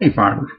Hey, farmers.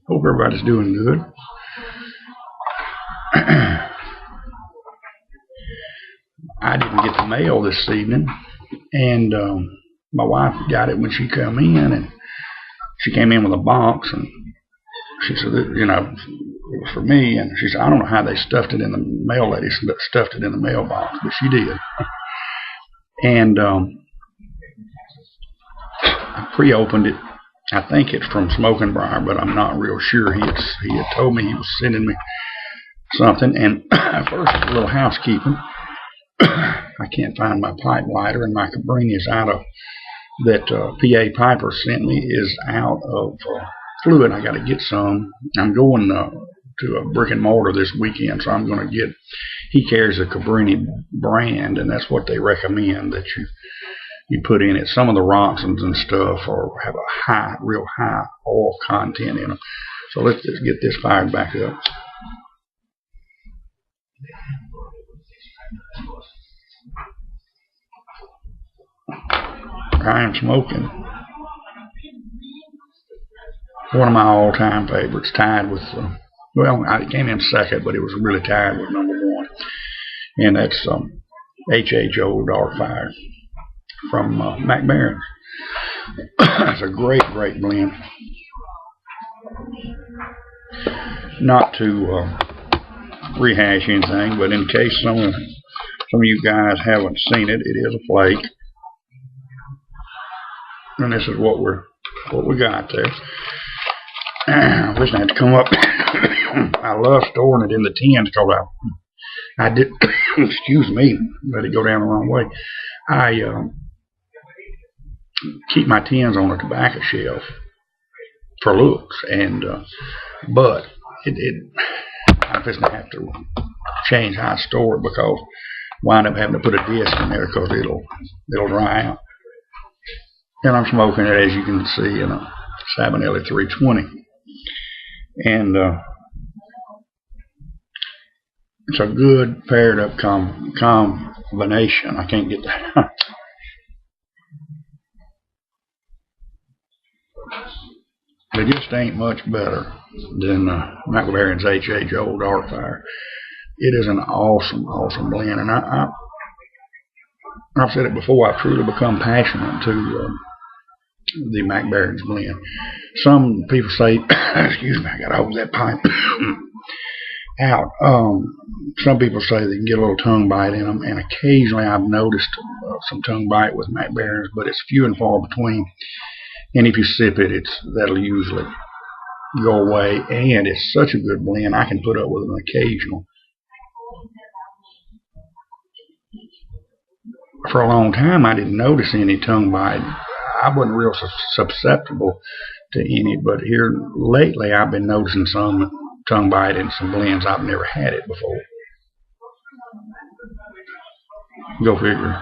Hope everybody's doing good. I didn't get the mail this evening, and my wife got it when she come in, and she came in with a box, and she said, you know, it was for me, and she said, I don't know how they stuffed it in the mail lady stuffed it in the mailbox, but she did. And I pre-opened it. I think it's from Smoking Briar, but I'm not real sure. He had told me he was sending me something, and first a little housekeeping. I can't find my pipe lighter, and my Cabrini is out of that PA Piper sent me is out of fluid. I got to get some. I'm going to a brick and mortar this weekend, so I'm going to get. He carries a Cabrini brand, and that's what they recommend that you put in it. Some of the Roxons and stuff have a real high oil content in them. So let's just get this fired back up. I am smoking one of my all-time favorites, tied with, well, I came in second, but it was really tied with number one. And that's H.H. Old Dark Fire from McBaren's. It's a great, great blend. Not to rehash anything, but in case some of you guys haven't seen it, it is a flake. And this is what we got there. I wish I had to come up. I love storing it in the tins because I did. Excuse me, let it go down the wrong way. I keep my tins on a tobacco shelf for looks, and but I'm just gonna have to change how I store it because I wind up having to put a disc in there because it'll dry out. And I'm smoking it, as you can see, in a Sabanelli 320. And it's a good paired up combination. I can't get that. It just ain't much better than McLaren's H.H. Old Dark Fire. It is an awesome, awesome blend. And I've said it before, I've truly become passionate to the McBaren's blend. Some people say, excuse me, I gotta hold that pipe out. Some people say they can get a little tongue bite in them, and occasionally I've noticed some tongue bite with McBaren's, but it's few and far between. And if you sip it, that'll usually go away. And it's such a good blend, I can put up with an occasional. For a long time, I didn't notice any tongue bite. I wasn't real susceptible to any, but here lately I've been noticing some tongue bite in some blends. I've never had it before. Go figure.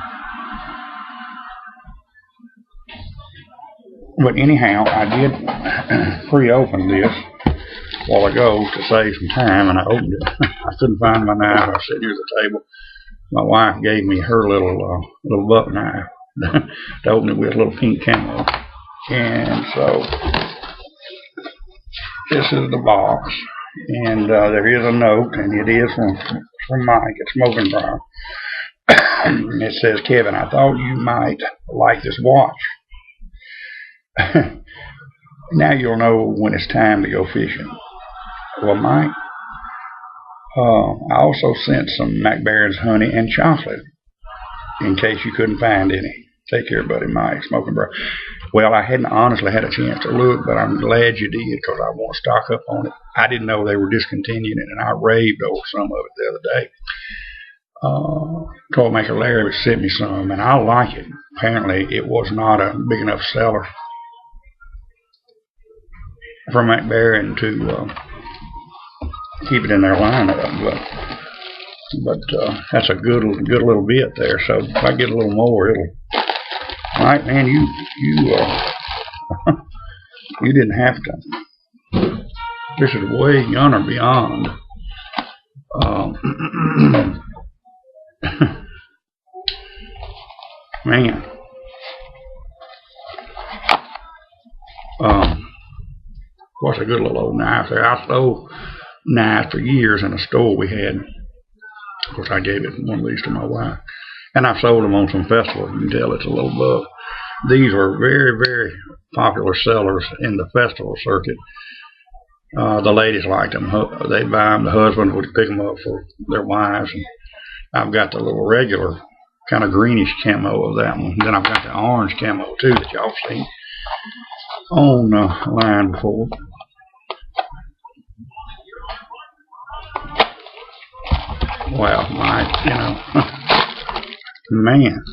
But anyhow, I did pre-open this a while ago to save some time, and I opened it. I couldn't find my knife. I was sitting here at the table. My wife gave me her little buck knife to open it with, a little pink camo. And so this is the box, and there is a note, and it is from Mike at Smoking Briar. It says, Kevin, I thought you might like this watch. Now you'll know when it's time to go fishing. Well, Mike, I also sent some McBaren's honey and chocolate in case you couldn't find any. Take care, buddy Mike, Smoking Briar. Well, I hadn't honestly had a chance to look, but I'm glad you did because I want to stock up on it. I didn't know they were discontinuing it, and I raved over some of it the other day. Toy Maker Larry sent me some, and I like it. Apparently, it was not a big enough seller for McBaren to keep it in their lineup, but that's a good little bit there. So if I get a little more, it'll. All right, man, you you didn't have to. This is way yonder beyond. Man. What's a good little old knife there? I stole knives for years in a store we had. Of course, I gave one of these to my wife. And I've sold them on some festivals. You can tell it's a little buff. These were very, very popular sellers in the festival circuit. The ladies liked them. They'd buy them. The husband would pick them up for their wives. And I've got the little regular kind of greenish camo of that one. Then I've got the orange camo too that y'all seen on the line before. Well, Mike, you know, man.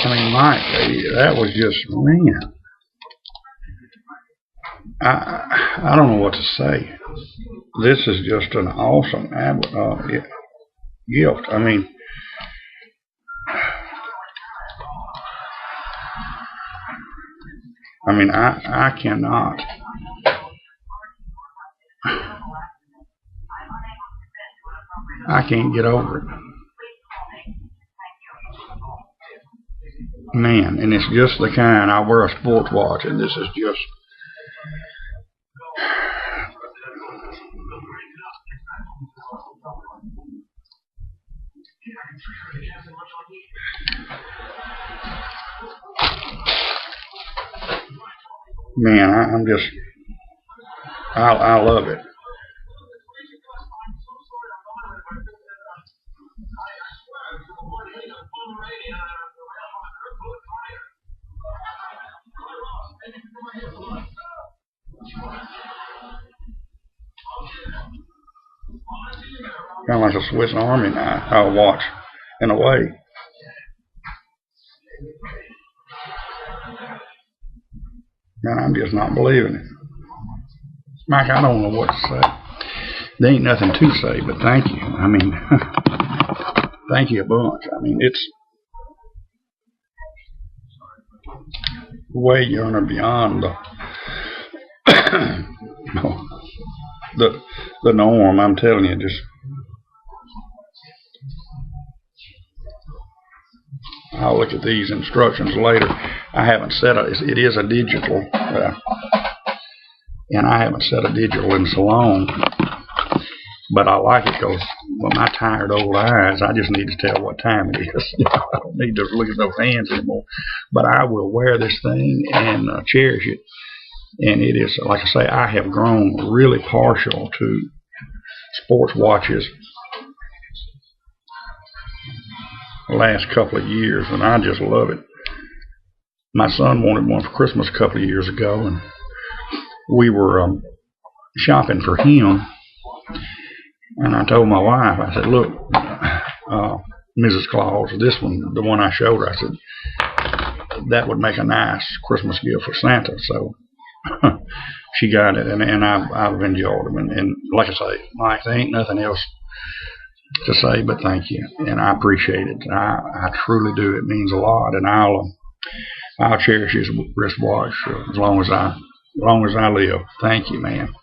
I mean, Mike, that was just, man. I don't know what to say. This is just an awesome gift. I mean, I cannot. I can't get over it. Man, and it's just the kind, I wear a sports watch, and this is just, man, I'm just, I love it. Kind of like a Swiss Army knife, I'll watch in a way. And I'm just not believing it. Mike, I don't know what to say. There ain't nothing to say, but thank you. I mean, thank you a bunch. I mean, it's way beyond the norm. I'm telling you, just I'll look at these instructions later. I haven't set it is a digital, and I haven't set a digital in so long. But I like it because with my tired old eyes, I just need to tell what time it is. I don't need to look at those hands anymore. But I will wear this thing and cherish it. And it is, like I say, I have grown really partial to sports watches the last couple of years, and I just love it. My son wanted one for Christmas a couple of years ago, and we were shopping for him. And I told my wife, I said, look, Mrs. Claus, this one, the one I showed her, I said, that would make a nice Christmas gift for Santa. So she got it, and I've enjoyed them. And like I say, Mike, there ain't nothing else to say but thank you. And I appreciate it. I truly do. It means a lot. And I'll cherish his wristwatch as long as I live. Thank you, man.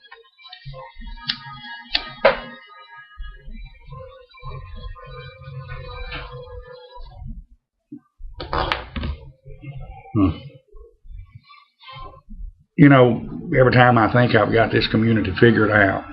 You know, every time I think I've got this community figured out,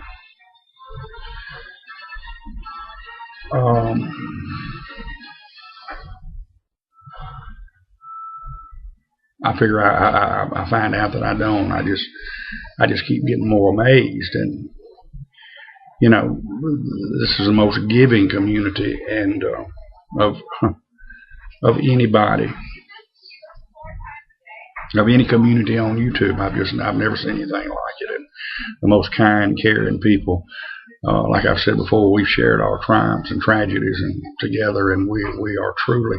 I figure I find out that I don't. I just keep getting more amazed. And you know, this is the most giving community and of anybody. Of any community on YouTube. I've never seen anything like it. And the most kind, caring people. Like I've said before, we've shared our triumphs and tragedies and together, and we are truly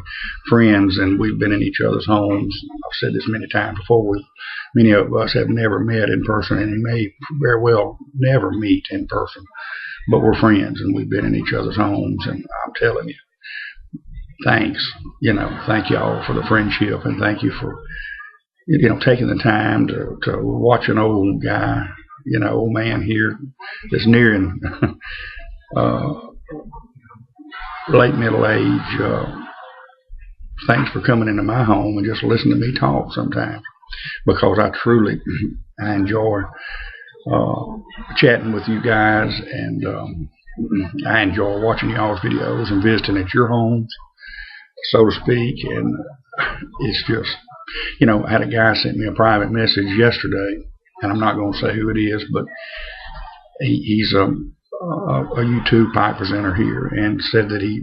friends, and we've been in each other's homes. I've said this many times before. Many of us have never met in person, and may very well never meet in person, but we're friends, and we've been in each other's homes. And I'm telling you, thanks. You know, thank you all for the friendship, and thank you for taking the time to watch an old guy, old man here that's nearing late middle age, thanks for coming into my home and just listening to me talk sometimes, because I truly I enjoy chatting with you guys, and I enjoy watching y'all's videos and visiting at your homes, so to speak. And it's just, I had a guy sent me a private message yesterday, and I'm not going to say who it is, but he's a YouTube pipe presenter here, and said that he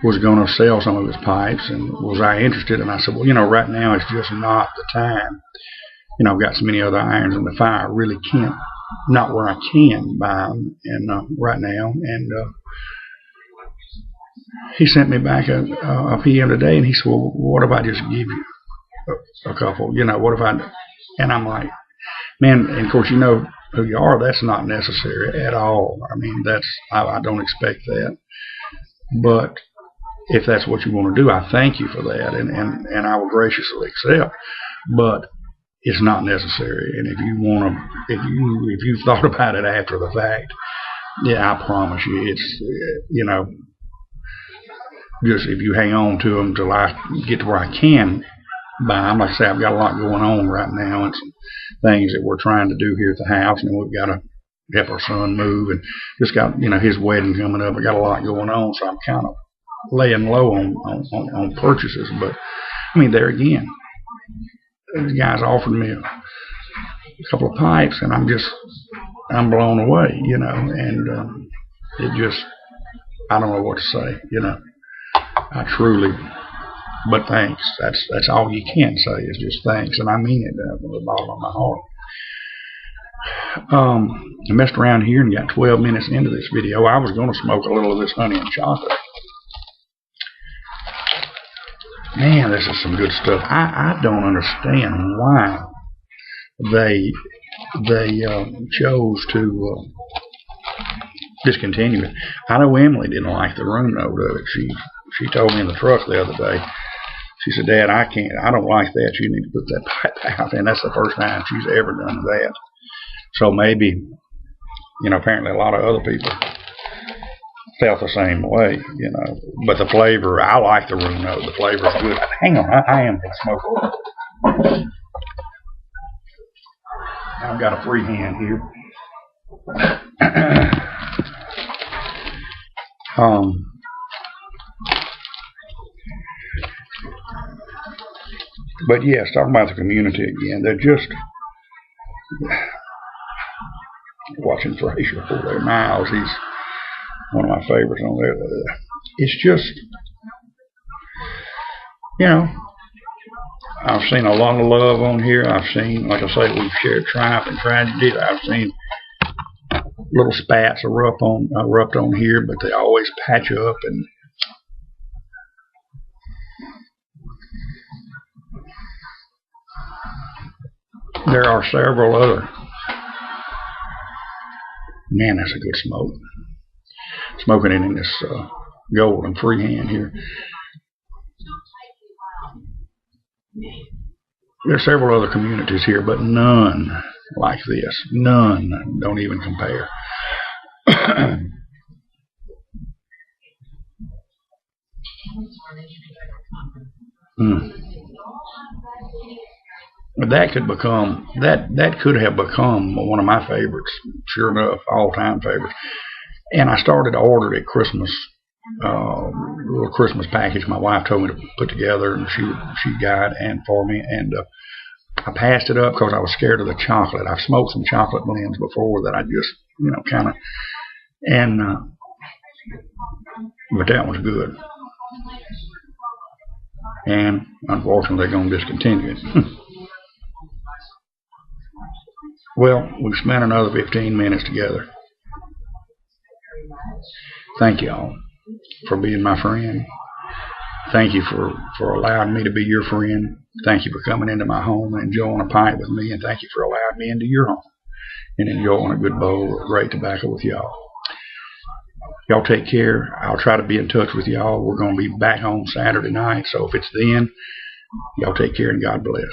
was going to sell some of his pipes, and was I interested? And I said, well, right now it's just not the time. I've got so many other irons in the fire. I really can't, not where I can buy them, and right now. And he sent me back a PM today, and he said, well, what if I just give you a couple? What if I? And I'm like, man, and of course, you know who you are. That's not necessary at all. I mean, I don't expect that. But if that's what you want to do, I thank you for that, and I will graciously accept. But it's not necessary. And if you want to, if you thought about it after the fact, yeah, I promise you, it's just if you hang on to them till I get to where I can buy them. Like I say, I've got a lot going on right now, and some things that we're trying to do here at the house, and we've got to help our son move, and just got his wedding coming up. I got a lot going on, so I'm kind of laying low on purchases. But I mean, there again, the guys offered me a couple of pipes, and I'm blown away, and it just, I don't know what to say, I truly, but thanks. That's all you can say is just thanks, and I mean it from the bottom of my heart. I messed around here and got 12 minutes into this video. I was going to smoke a little of this honey and chocolate. Man, this is some good stuff. I don't understand why they chose to discontinue it. I know Emily didn't like the room note of it. She told me in the truck the other day. She said, Dad, I don't like that. You need to put that pipe out. And that's the first time she's ever done that. So maybe, apparently a lot of other people felt the same way, But the flavor, I like the room note. The flavor is good. Hang on, I am going to smoke a little. I've got a free hand here. But yes, talking about the community again, they're just watching Frazier pull their miles. He's one of my favorites on there. It's just, I've seen a lot of love on here. I've seen, like I say, we've shared triumph and tragedy. I've seen little spats erupt on here, but they always patch up. And there are several other. Man, that's a good smoke. Smoking it in this golden freehand here. There are several other communities here, but none like this. None. Don't even compare. That could have become one of my favorites, sure enough, all-time favorites. And I started to order it at Christmas, a little Christmas package my wife told me to put together, and she got and for me, and I passed it up because I was scared of the chocolate. I've smoked some chocolate blends before that I just, kind of, and but that one's good. And unfortunately, they're going to discontinue it. Well, we've spent another 15 minutes together. Thank y'all for being my friend. Thank you for allowing me to be your friend. Thank you for coming into my home and enjoying a pint with me. And thank you for allowing me into your home and enjoying a good bowl of great tobacco with y'all. Y'all take care. I'll try to be in touch with y'all. We're going to be back on Saturday night. So if it's then, y'all take care and God bless.